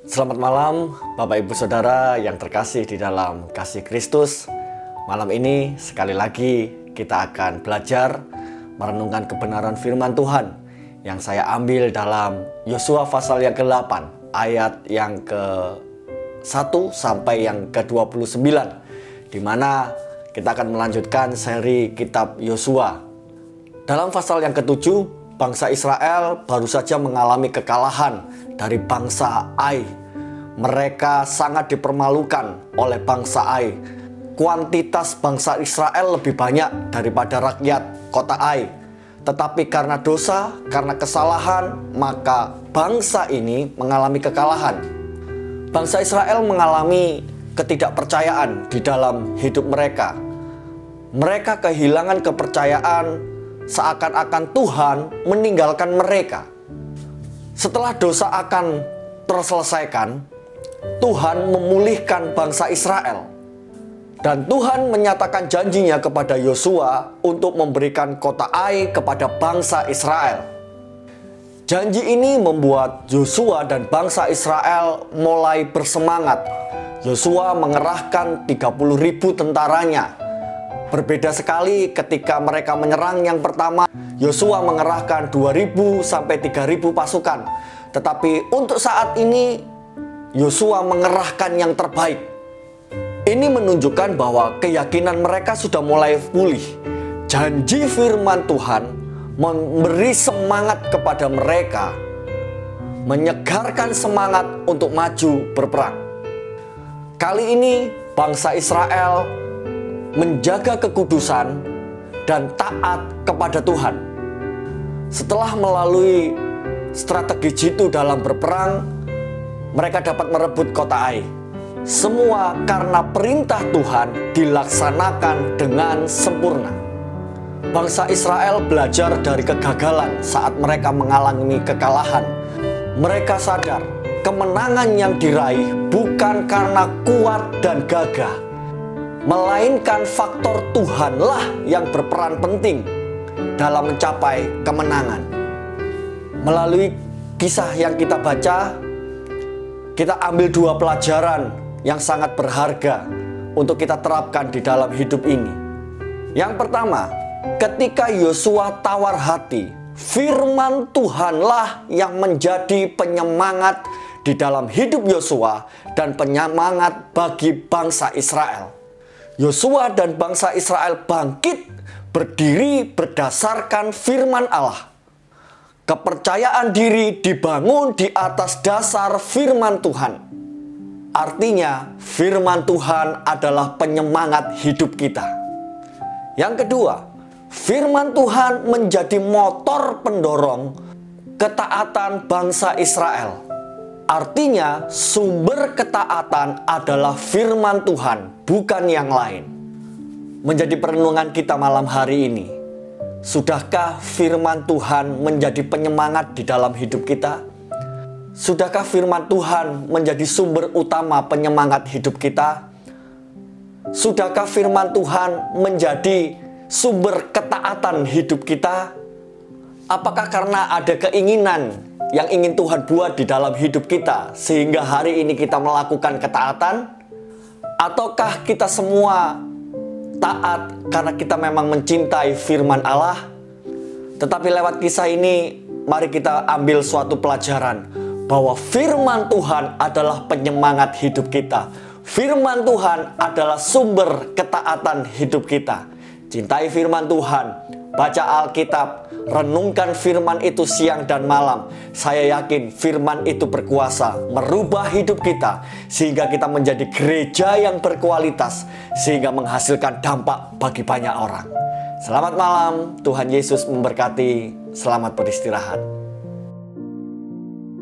Selamat malam Bapak Ibu Saudara yang terkasih di dalam kasih Kristus. Malam ini sekali lagi kita akan belajar merenungkan kebenaran firman Tuhan yang saya ambil dalam Yosua pasal yang ke-8 ayat yang ke-1 sampai yang ke-29, di mana kita akan melanjutkan seri kitab Yosua. Dalam pasal yang ke-7, bangsa Israel baru saja mengalami kekalahan dari bangsa Ai. Mereka sangat dipermalukan oleh bangsa Ai. Kuantitas bangsa Israel lebih banyak daripada rakyat kota Ai. Tetapi karena dosa, karena kesalahan, maka bangsa ini mengalami kekalahan. Bangsa Israel mengalami ketidakpercayaan di dalam hidup mereka. Mereka kehilangan kepercayaan, seakan-akan Tuhan meninggalkan mereka. Setelah dosa akan terselesaikan, Tuhan memulihkan bangsa Israel. Dan Tuhan menyatakan janjinya kepada Yosua untuk memberikan kota Ai kepada bangsa Israel. Janji ini membuat Yosua dan bangsa Israel mulai bersemangat. Yosua mengerahkan 30.000 tentaranya. Berbeda sekali ketika mereka menyerang yang pertama, Yosua mengerahkan 2.000 sampai 3.000 pasukan. Tetapi untuk saat ini, Yosua mengerahkan yang terbaik. Ini menunjukkan bahwa keyakinan mereka sudah mulai pulih. Janji firman Tuhan memberi semangat kepada mereka, menyegarkan semangat untuk maju berperang. Kali ini bangsa Israel menjaga kekudusan dan taat kepada Tuhan. Setelah melalui strategi jitu dalam berperang, mereka dapat merebut kota Ai. Semua karena perintah Tuhan dilaksanakan dengan sempurna. Bangsa Israel belajar dari kegagalan saat mereka mengalami kekalahan. Mereka sadar kemenangan yang diraih bukan karena kuat dan gagah, melainkan faktor Tuhanlah yang berperan penting dalam mencapai kemenangan. Melalui kisah yang kita baca, kita ambil dua pelajaran yang sangat berharga untuk kita terapkan di dalam hidup ini. Yang pertama, ketika Yosua tawar hati, firman Tuhanlah yang menjadi penyemangat di dalam hidup Yosua dan penyemangat bagi bangsa Israel. Yosua dan bangsa Israel bangkit berdiri berdasarkan firman Allah. Kepercayaan diri dibangun di atas dasar firman Tuhan. Artinya, firman Tuhan adalah penyemangat hidup kita. Yang kedua, firman Tuhan menjadi motor pendorong ketaatan bangsa Israel. Artinya, sumber ketaatan adalah firman Tuhan, bukan yang lain. Menjadi perenungan kita malam hari ini. Sudahkah firman Tuhan menjadi penyemangat di dalam hidup kita? Sudahkah firman Tuhan menjadi sumber utama penyemangat hidup kita? Sudahkah firman Tuhan menjadi sumber ketaatan hidup kita? Apakah karena ada keinginan yang ingin Tuhan buat di dalam hidup kita sehingga hari ini kita melakukan ketaatan? Ataukah kita semua taat karena kita memang mencintai firman Allah? Tetapi lewat kisah ini, mari kita ambil suatu pelajaran bahwa firman Tuhan adalah penyemangat hidup kita. Firman Tuhan adalah sumber ketaatan hidup kita. Cintai firman Tuhan, baca Alkitab, renungkan firman itu siang dan malam. Saya yakin firman itu berkuasa merubah hidup kita sehingga kita menjadi gereja yang berkualitas, sehingga menghasilkan dampak bagi banyak orang. Selamat malam, Tuhan Yesus memberkati. Selamat beristirahat.